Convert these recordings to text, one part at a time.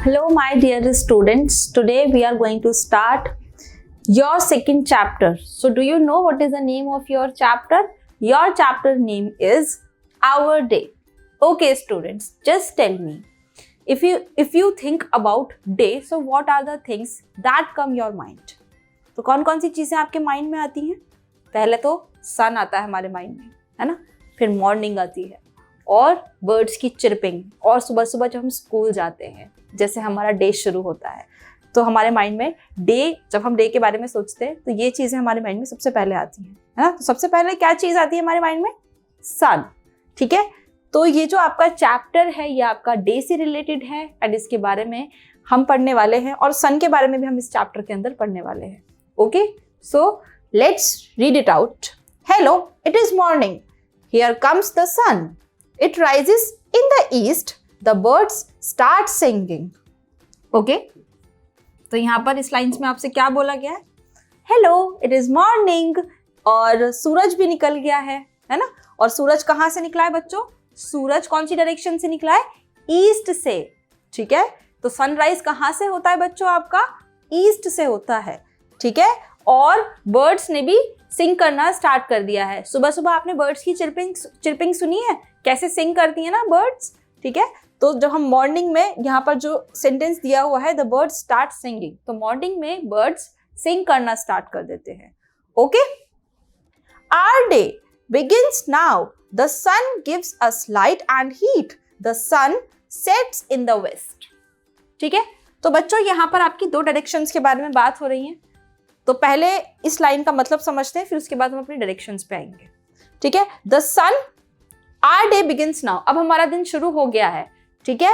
Hello, my dear students. Today we are going to start your second chapter. So, do you know what is the name of your chapter? Your chapter name is Our Day. Okay, students, just tell me. If you think about day, so what are the things that come your mind? तो कौन सी चीजें आपके mind में आती हैं? पहले तो सन आता है हमारे माइंड में, है ना? फिर मॉर्निंग आती है और बर्ड्स की चिरपिंग, और सुबह सुबह जब हम स्कूल जाते हैं, जैसे हमारा डे शुरू होता है, तो हमारे माइंड में डे, जब हम डे के बारे में सोचते हैं तो ये चीजें हमारे माइंड में सबसे पहले आती हैं, है ना? तो सबसे पहले क्या चीज आती है हमारे माइंड में? सन। ठीक है, तो ये जो आपका चैप्टर है ये आपका डे से रिलेटेड है एंड इसके बारे में हम पढ़ने वाले हैं, और सन के बारे में भी हम इस चैप्टर के अंदर पढ़ने वाले हैं. Okay, so let's read it out. Hello, it is morning. Here comes the sun. It rises in the east. The birds start singing. Okay? तो यहाँ पर इस लाइन्स में आपसे क्या बोला गया है? Hello, it is morning. और सूरज भी निकल गया है ना? और सूरज कहाँ से निकला है बच्चों? सूरज कौन सी डायरेक्शन से निकला है? ईस्ट से. ठीक है, तो सनराइज कहाँ से होता है बच्चों? आपका ईस्ट से होता है. ठीक है, और बर्ड्स ने भी सिंग करना स्टार्ट कर दिया है. सुबह सुबह आपने बर्ड्स की चिरपिंग सुनी है? कैसे सिंग करती है ना बर्ड्स. ठीक है, तो जब हम मॉर्निंग में यहाँ पर जो सेंटेंस दिया हुआ है, द बर्ड्स स्टार्ट सिंगिंग, तो मॉर्निंग में बर्ड्स सिंग करना स्टार्ट कर देते हैं. Okay, our day begins now. The sun gives us light and heat. The sun sets in the west. ठीक है, तो बच्चों यहाँ पर आपकी दो डायरेक्शंस के बारे में बात हो रही है. तो पहले इस लाइन का मतलब समझते हैं, फिर उसके बाद हम अपनी डायरेक्शंस पे आएंगे. ठीक है, the sun, our day begins now. अब हमारा दिन शुरू हो गया है. ठीक है,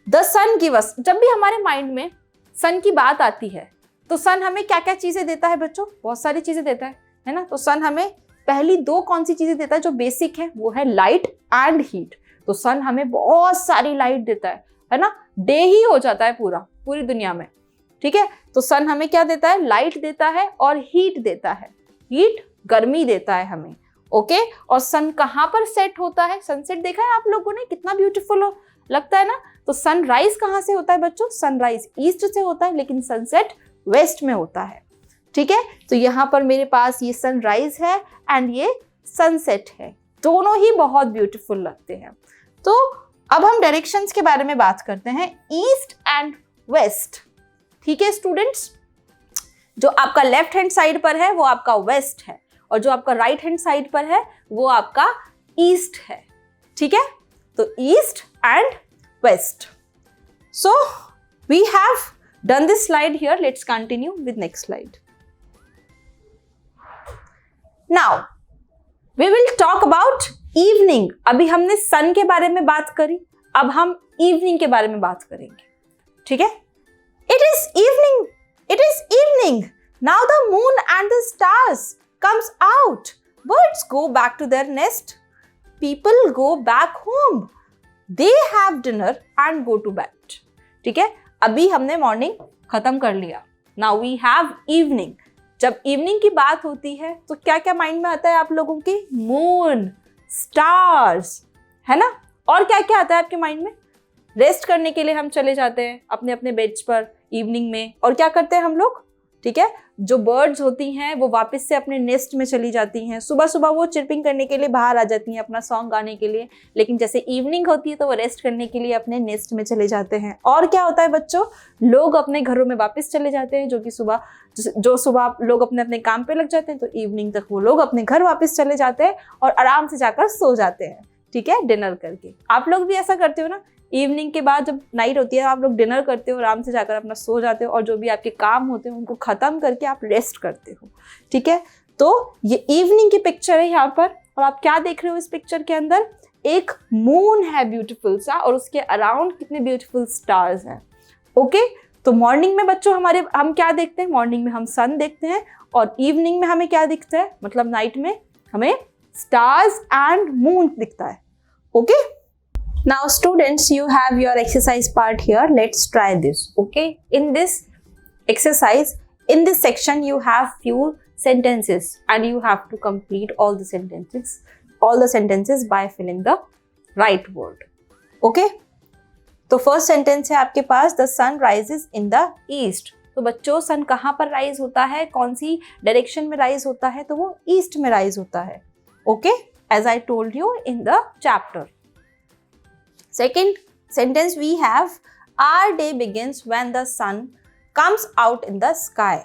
द सन गिव अस. जब भी हमारे माइंड में सन की बात आती है तो सन हमें क्या क्या चीजें देता है बच्चों? बहुत सारी चीजें देता है ना? तो सन हमें पहली दो कौन सी चीजें देता है जो बेसिक है? वो है लाइट एंड हीट. तो सन हमें बहुत सारी लाइट देता है ना? डे ही हो जाता है पूरी दुनिया में. ठीक है, तो सन हमें क्या देता है? लाइट देता है और हीट देता है. हीट गर्मी देता है हमें. ओके, और सन कहाँ पर सेट होता है? सनसेट देखा है आप लोगों ने? कितना ब्यूटीफुल लगता है ना? तो सनराइज कहाँ से होता है बच्चों? सनराइज ईस्ट से होता है, लेकिन सनसेट वेस्ट में होता है. ठीक है, तो यहाँ पर मेरे पास ये सनराइज है एंड ये सनसेट है. दोनों ही बहुत ब्यूटीफुल लगते हैं. तो अब हम डायरेक्शंस के बारे में बात करते हैं, ईस्ट एंड वेस्ट. ठीक है स्टूडेंट्स, जो आपका लेफ्ट हैंड साइड पर है वो आपका वेस्ट है, और जो आपका राइट हैंड साइड पर है वो आपका ईस्ट है. ठीक है, तो east and west. So we have done this slide here. Let's continue with next slide. Now we will talk about evening. अभी हमने सन के बारे में बात करी, अब हम इवनिंग के बारे में बात करेंगे. ठीक है, it is evening. It is evening. Now the moon and the stars comes out. Birds go back to their nest. People go back home. They have dinner and go to bed. ठीक है, अभी हमने morning खत्म कर लिया. Now we have evening. जब evening की बात होती है तो क्या क्या माइंड में आता है आप लोगों के? मून, स्टार्स, है ना? और क्या क्या आता है आपके माइंड में? रेस्ट करने के लिए हम चले जाते हैं अपने अपने बेड्स पर इवनिंग में, और क्या करते हैं हम लोग? ठीक है, जो बर्ड्स होती हैं वो वापस से अपने नेस्ट में चली जाती हैं. सुबह सुबह वो चिरपिंग करने के लिए बाहर आ जाती हैं अपना सॉन्ग गाने के लिए, लेकिन जैसे इवनिंग होती है तो वो रेस्ट करने के लिए अपने नेस्ट में चले जाते हैं. और क्या होता है बच्चों? लोग अपने घरों में वापस चले जाते हैं, जो सुबह लोग अपने अपने काम पे लग जाते हैं, तो इवनिंग तक वो लोग अपने घर वापस चले जाते हैं और आराम से जाकर सो जाते हैं. ठीक है, डिनर करके. आप लोग भी ऐसा करते हो ना? इवनिंग के बाद जब नाइट होती है आप लोग डिनर करते हो, आराम से जाकर अपना सो जाते हो, और जो भी आपके काम होते हैं उनको खत्म करके आप रेस्ट करते हो. ठीक है, तो ये इवनिंग की पिक्चर है यहाँ पर, और आप क्या देख रहे हो इस पिक्चर के अंदर? एक मून है ब्यूटीफुल सा, और उसके अराउंड कितने ब्यूटीफुल स्टार्स हैं. ओके, तो मॉर्निंग में बच्चों हम क्या देखते हैं? मॉर्निंग में हम सन देखते हैं, और इवनिंग में हमें क्या दिखता है? मतलब नाइट में हमें स्टार्स एंड मून दिखता है. Okay, now students, you have your exercise part here. Let's try this. Okay, in this exercise, in this section you have few sentences and you have to complete all the sentences by filling the right word. Okay, तो first sentence है आपके पास the sun rises in the east. तो बच्चों सन कहाँ पर rise होता है, कौन सी डायरेक्शन में राइज होता है, तो वो ईस्ट में राइज होता है। Okay, as I told you in the chapter. Second sentence we have our day begins when the sun comes out in the sky.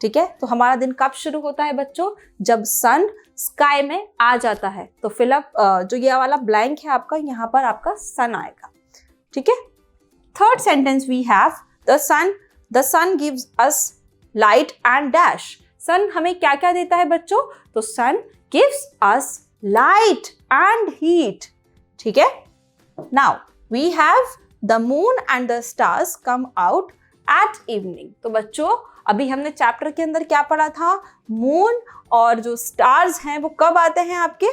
ठीक है, तो हमारा दिन कब शुरू होता है बच्चों, जब सन स्काई में आ जाता है। तो फिलअप जो ये वाला ब्लैंक है आपका, यहाँ पर आपका सन आएगा। ठीक है, third sentence we have the sun gives us light and dash. Sun हमें क्या क्या देता है बच्चों, तो sun gives us light and heat. ठीक है, now we have the moon and the stars come out at evening. तो बच्चों अभी हमने चैप्टर के अंदर क्या पढ़ा था, मून और जो स्टार्स हैं वो कब आते हैं आपके,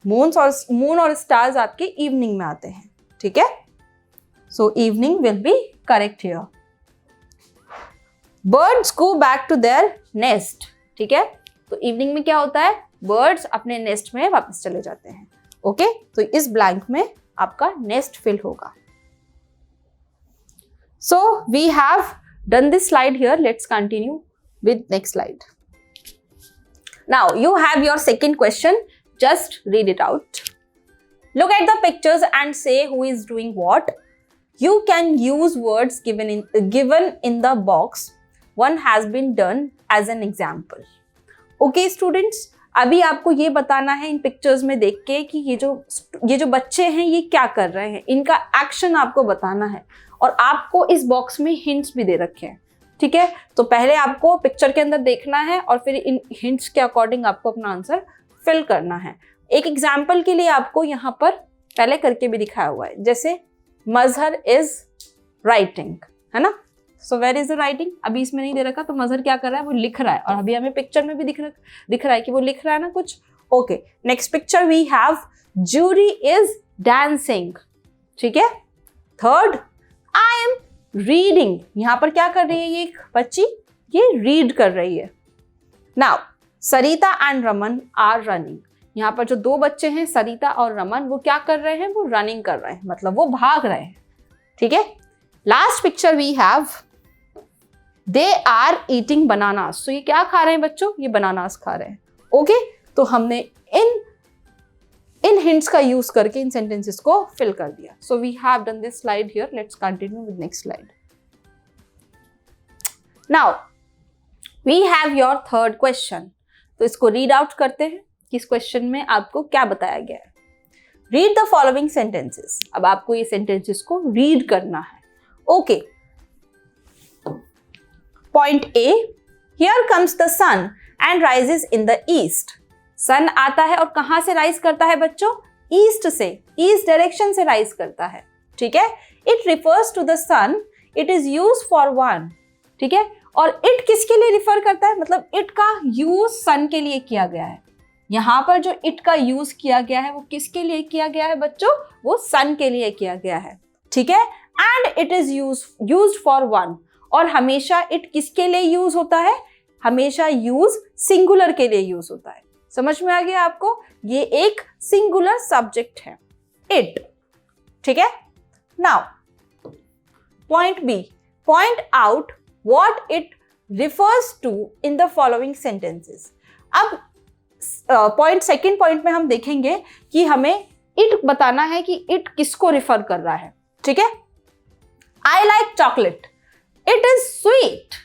मून और स्टार्स आपके इवनिंग में आते हैं। ठीक है, so evening will be correct here. Birds go back to their nest. ठीक है, तो इवनिंग में क्या होता है, बर्ड्स अपने नेस्ट में वापस चले जाते हैं। ओके, तो इस ब्लैंक में आपका नेस्ट फिल होगा। So we have done this slide here. Let's continue with next slide. Now you have your second question. Just read it out. Look at the pictures and say who is doing what. You can use words given in the box. One has been done as an example. Okay students, अभी आपको ये बताना है इन pictures में देख के कि ये जो बच्चे हैं ये क्या कर रहे हैं, इनका एक्शन आपको बताना है। और आपको इस बॉक्स में हिंट्स भी दे रखे हैं। ठीक है, तो पहले आपको पिक्चर के अंदर देखना है और फिर इन हिंट्स के अकॉर्डिंग आपको अपना आंसर फिल करना है। एक एग्जाम्पल के लिए आपको यहाँ पर पहले करके भी दिखाया हुआ है, जैसे मजहर इज राइटिंग, है ना। So where is the writing, अभी इसमें नहीं दे रखा, तो मजहर क्या कर रहा है, वो लिख रहा है। और अभी हमें पिक्चर में भी दिख रहा है कि वो लिख रहा है ना कुछ। Okay, next picture we have Juri is dancing. ठीक है, थर्ड आई एम रीडिंग। यहां पर क्या कर रही है ये बच्ची, ये रीड कर रही है। Now Sarita and Raman are running. यहाँ पर जो दो बच्चे हैं सरिता और रमन, वो क्या कर रहे हैं, वो रनिंग कर रहे हैं, मतलब वो भाग रहे हैं। ठीक है, last picture we have they are eating bananas. तो ये क्या खा रहे हैं बच्चों, ये बनानास खा रहे हैं। ओके, तो हमने इन हिंट्स का यूज करके इन सेंटेंसेस को फिल कर दिया। So we have done this slide here. Let's continue with next slide. Now we have your third question. तो इसको रीड आउट करते हैं कि इस क्वेश्चन में आपको क्या बताया गया है। Read the following sentences. अब आपको ये सेंटेंसेस को रीड करना है। Okay, point A, here comes the sun and rises in the east. Sun आता है और कहां से राइज करता है बच्चों, ईस्ट से, ईस्ट डायरेक्शन से राइज करता है। ठीक है, it refers to the sun, it is use for one. ठीक है, और इट किसके लिए रिफर करता है, मतलब इट का यूज सन के लिए किया गया है। यहां पर जो इट का यूज किया गया है वो किसके लिए किया गया है बच्चों, वो सन के लिए किया गया है। ठीक है, and it is used for one. और हमेशा इट किसके लिए यूज होता है, हमेशा यूज सिंगुलर के लिए यूज होता है। समझ में आ गया आपको, ये एक सिंगुलर सब्जेक्ट है, इट। ठीक है, now point B, point out what it refers to in the following sentences. अब सेकंड पॉइंट में हम देखेंगे कि हमें इट बताना है कि इट किसको रिफर कर रहा है। ठीक है, I like chocolate, it is sweet.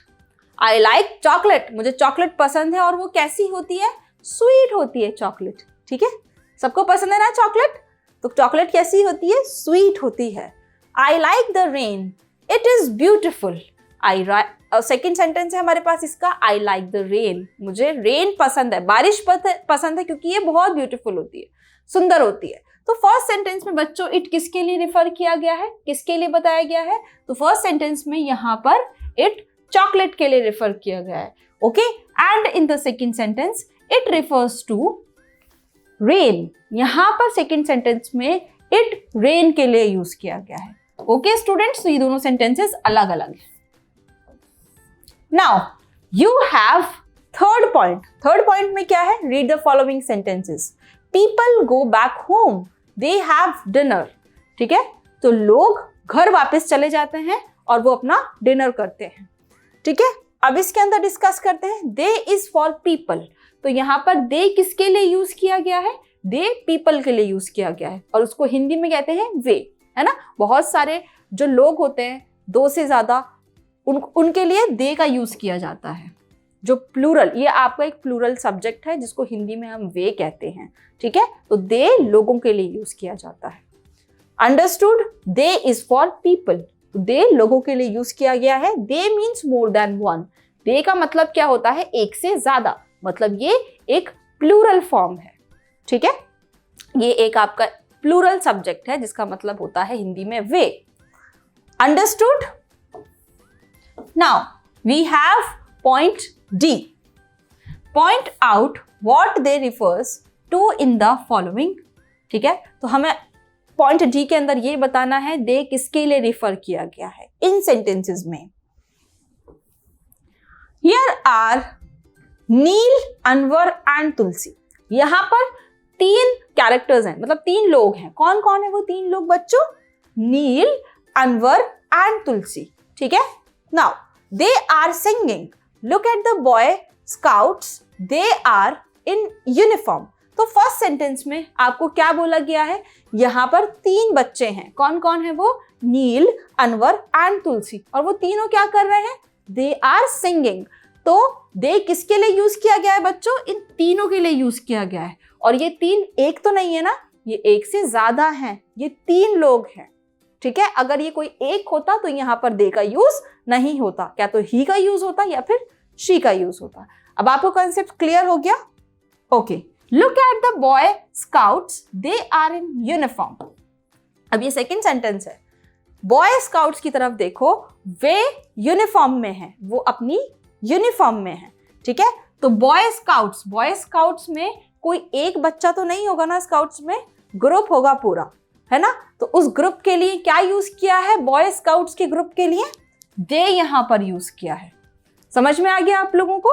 I like chocolate, मुझे चॉकलेट पसंद है और वो कैसी होती है, स्वीट होती है चॉकलेट। ठीक है, सबको पसंद है ना चॉकलेट, तो चॉकलेट कैसी होती है, स्वीट होती है। I like the rain, it is beautiful. Second sentence है हमारे पास इसका, आई लाइक द रेन, मुझे रेन पसंद है, बारिश पसंद है क्योंकि ये बहुत ब्यूटीफुल होती है, सुंदर होती है। तो फर्स्ट सेंटेंस में बच्चों इट किसके लिए रिफर किया गया है, किसके लिए बताया गया है, तो फर्स्ट सेंटेंस में यहाँ पर इट चॉकलेट के लिए रिफर किया गया है। Okay, and in the second sentence it refers to rain. यहां पर सेकेंड सेंटेंस में इट रेन के लिए यूज किया गया है। ओके स्टूडेंट्स, तो ये दोनों सेंटेंसेस अलग अलग हैं। Now you have third point. Third point में क्या है, read the following sentences. People go back home, they have dinner. ठीक है, तो लोग घर वापस चले जाते हैं और वो अपना डिनर करते हैं। ठीक है, अब इसके अंदर डिस्कस करते हैं। दे इज फॉर पीपल, तो यहाँ पर दे किसके लिए यूज किया गया है? दे पीपल के लिए यूज किया गया है और उसको हिंदी में कहते हैं वे, है ना। बहुत सारे जो लोग होते हैं, दो से ज्यादा, उनके लिए दे का यूज किया जाता है। जो प्लूरल, ये आपका एक प्लूरल सब्जेक्ट है जिसको हिंदी में हम वे कहते हैं। ठीक है, तो दे लोगों के लिए यूज किया जाता है। Understood? They is for people, they लोगों के लिए यूज किया गया है। They means more than one, they का मतलब क्या होता है? एक से ज्यादा, मतलब ये एक प्लूरल फॉर्म है। ठीक है, ये एक आपका प्लूरल सब्जेक्ट है जिसका मतलब होता है हिंदी में वे। Understood? Now we have point D. Point out what they refers to in the following. ठीक है, तो हमें पॉइंट डी के अंदर ये बताना है दे किसके लिए रिफर किया गया है इन सेंटेंसेस में। Here are Neel, Anwar and Tulsi. यहां पर 3 कैरेक्टर्स हैं, मतलब 3 लोग हैं। कौन कौन है वो 3 लोग बच्चों? नील, अनवर एंड तुलसी। ठीक है, now they are singing. Look at the boy scouts, they are in uniform. तो फर्स्ट सेंटेंस में आपको क्या बोला गया है? यहां पर 3 बच्चे हैं। कौन कौन है वो? नील, अनवर एंड तुलसी। और वो तीनों क्या कर रहे हैं? They are singing. तो दे किसके लिए यूज किया गया है बच्चों? इन तीनों के लिए यूज किया गया है। और ये 3 एक तो नहीं है ना, ये एक से ज्यादा हैं, ये 3 लोग हैं। ठीक है, अगर ये कोई एक होता तो यहां पर दे का यूज नहीं होता, क्या तो ही का यूज होता या फिर शी का यूज होता। अब आपको कॉन्सेप्ट क्लियर हो गया? Okay, look at the boy scouts, they are in uniform. अब ये सेकेंड सेंटेंस है। बॉय स्काउट्स की तरफ देखो, वे यूनिफॉर्म में है, वो अपनी यूनिफॉर्म में है। ठीक है, तो बॉय स्काउट्स में कोई एक बच्चा तो नहीं होगा ना, स्काउट्स में ग्रुप होगा पूरा, है ना। तो उस ग्रुप के लिए क्या यूज किया है? बॉय स्काउट्स के ग्रुप के लिए दे यहां पर यूज किया है। समझ में आ गया आप लोगों को?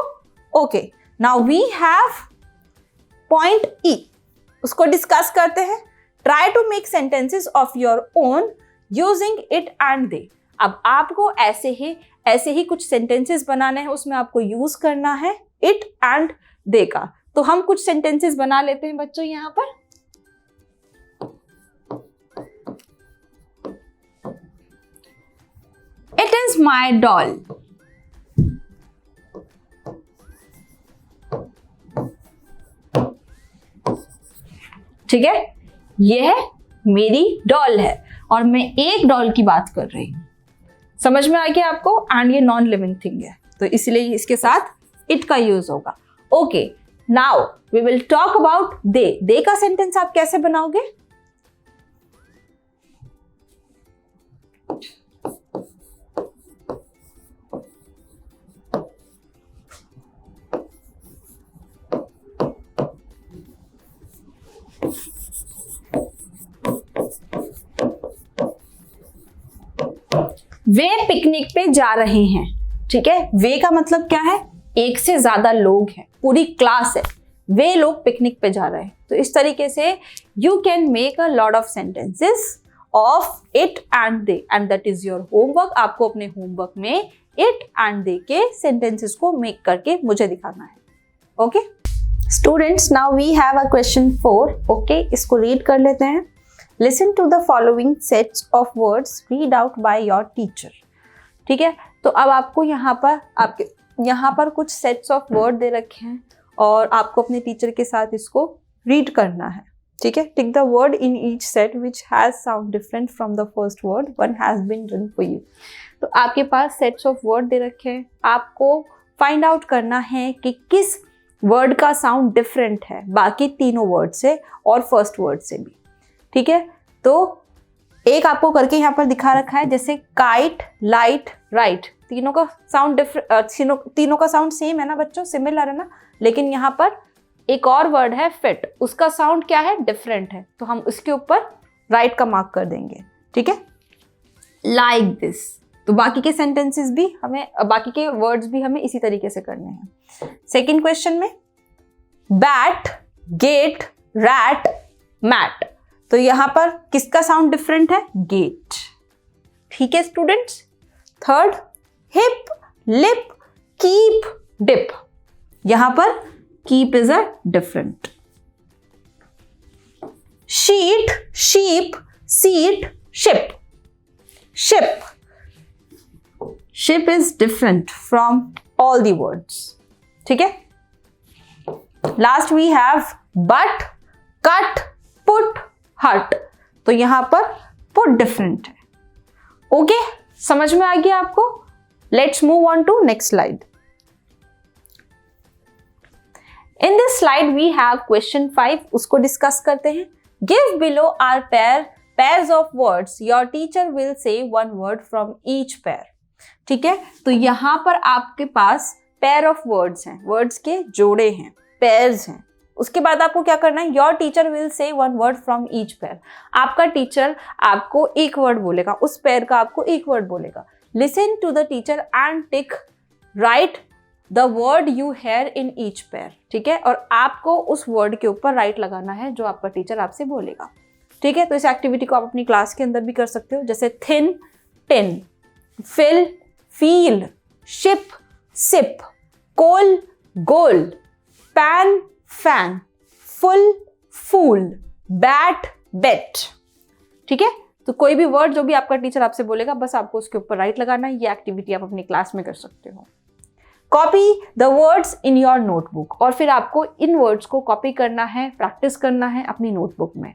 Okay, now we have point E, उसको डिस्कस करते हैं। Try to make sentences of your own using it and they. अब आपको ऐसे ही कुछ सेंटेंसेस बनाने हैं, उसमें आपको यूज करना है इट एंड दे का। तो हम कुछ सेंटेंसेस बना लेते हैं बच्चों यहां पर। It is my doll. ठीक है, यह मेरी डॉल है और मैं एक डॉल की बात कर रही हूं। समझ में आ गया आपको? एंड ये नॉन लिविंग थिंग है, तो इसलिए इसके साथ इट का यूज होगा। Okay, now we will talk about they. They का सेंटेंस आप कैसे बनाओगे? वे पिकनिक पे जा रहे हैं। ठीक है, वे का मतलब क्या है? एक से ज्यादा लोग हैं, पूरी क्लास है, वे लोग पिकनिक पे जा रहे हैं। तो इस तरीके से you can make a lot of sentences of it and they, and that is your homework. आपको अपने होमवर्क में इट एंड दे के सेंटेंसेस को मेक करके मुझे दिखाना है। Okay students, now we have a question 4। Okay, इसको रीड कर लेते हैं। Listen to the following sets of words read out by your teacher. ठीक है, तो अब आपको यहाँ पर कुछ sets of word दे रखे हैं और आपको अपने टीचर के साथ इसको रीड करना है। ठीक है, tick the word in each set which has sound different from the first word. One has been done for you. तो आपके पास sets of word दे रखे हैं, आपको फाइंड आउट करना है कि किस वर्ड का साउंड डिफरेंट है बाकी तीनों वर्ड से और फर्स्ट वर्ड से भी। ठीक है, तो एक आपको करके यहाँ पर दिखा रखा है, जैसे काइट, लाइट, राइट, तीनों का साउंड तीनों का साउंड सेम है ना बच्चों, सिमिलर है ना। लेकिन यहाँ पर एक और वर्ड है फिट, उसका साउंड क्या है? डिफरेंट है, तो हम उसके ऊपर राइट का मार्क कर देंगे। ठीक है, लाइक दिस। तो बाकी के सेंटेंसेस भी हमें, बाकी के वर्ड्स भी हमें इसी तरीके से करने हैं। सेकेंड क्वेश्चन में बैट, गेट, रैट, मैट। तो यहां पर किसका साउंड डिफरेंट है? गेट। ठीक है students. Third, hip, lip, keep, dip. यहां पर keep is a different. Sheet, sheep, seat, ship. Ship, ship is different from all the words. ठीक है। Last we have but, cut, put, hut. तो यहां पर पुट डिफरेंट है। Okay, समझ में आ गया आपको? Let's move on to next slide. In this slide we have question 5, उसको डिस्कस करते हैं। Give below are pairs of words. Your teacher will say one word from each pair. ठीक है, तो यहां पर आपके पास pair of words हैं, words के जोड़े हैं, pairs हैं। उसके बाद आपको क्या करना है? Your teacher will say one word from each pair. आपका टीचर आपको एक वर्ड बोलेगा, उस पेयर का आपको एक वर्ड बोलेगा। Listen to the teacher and tick, write the word you hear in each pair. ठीक है, और आपको उस वर्ड के ऊपर राइट लगाना है जो आपका टीचर आपसे बोलेगा। ठीक है, तो इस एक्टिविटी को आप अपनी क्लास के अंदर भी कर सकते हो, जैसे thin, tin, fill, feel, ship, sip, coal, goal, pan, fan, full, fool, bat, bet. ठीक है, तो कोई भी वर्ड जो भी आपका टीचर आपसे बोलेगा बस आपको उसके ऊपर राइट लगाना है। ये एक्टिविटी आप अपनी क्लास में कर सकते हो। Copy the words in your notebook, और फिर आपको इन वर्ड्स को कॉपी करना है, प्रैक्टिस करना है अपनी नोटबुक में।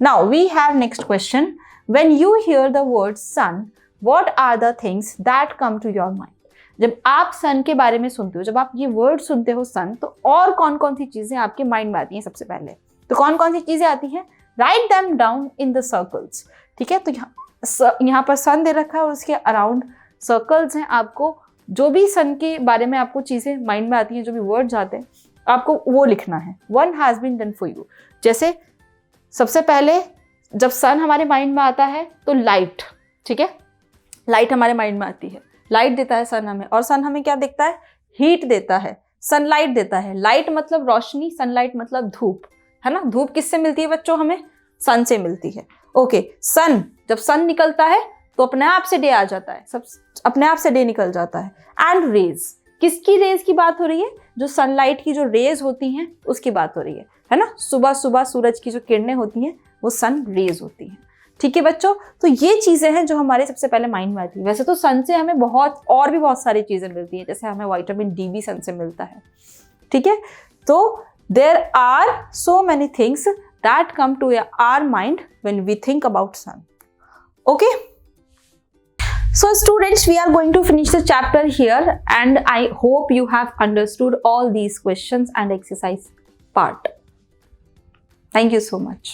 Now we have next question. When you hear the word sun, what are the things that come to your mind? जब आप सन के बारे में सुनते हो, जब आप ये वर्ड सुनते हो सन, तो और कौन कौन सी चीजें आपके माइंड में आती हैं? सबसे पहले तो कौन कौन सी चीजें आती हैं? Write them down in the circles. ठीक है, तो यहाँ पर सन दे रखा है और उसके अराउंड सर्कल्स हैं। आपको जो भी सन के बारे में आपको चीजें माइंड में आती हैं, जो भी वर्ड्स आते हैं, आपको वो लिखना है। One has been done for you. जैसे सबसे पहले जब सन हमारे माइंड में आता है तो लाइट। ठीक है, लाइट हमारे माइंड में आती है, लाइट देता है सन हमें, और सन हमें क्या देता है? हीट देता है, सनलाइट देता है। लाइट मतलब रोशनी, सनलाइट मतलब धूप, है ना। धूप किससे मिलती है बच्चों? हमें सन से मिलती है। ओके, सन, जब सन निकलता है तो अपने आप से डे आ जाता है, सब अपने आप से डे निकल जाता है। एंड रेज, किसकी रेज की बात हो रही है? जो सनलाइट की जो रेज होती हैं उसकी बात हो रही है ना। सुबह सुबह सूरज की जो किरणें होती हैं वो सन रेज होती हैं। ठीक है बच्चों, तो ये चीजें हैं जो हमारे सबसे पहले माइंड में आती है। वैसे तो सन से हमें बहुत सारी चीजें मिलती हैं, जैसे हमें विटामिन डी भी सन से मिलता है। ठीक है, तो there are so many things that come to our mind when we think about sun. Okay, so students, we are going to finish the chapter here, and I hope you have understood all these questions and exercise part. Thank you so much.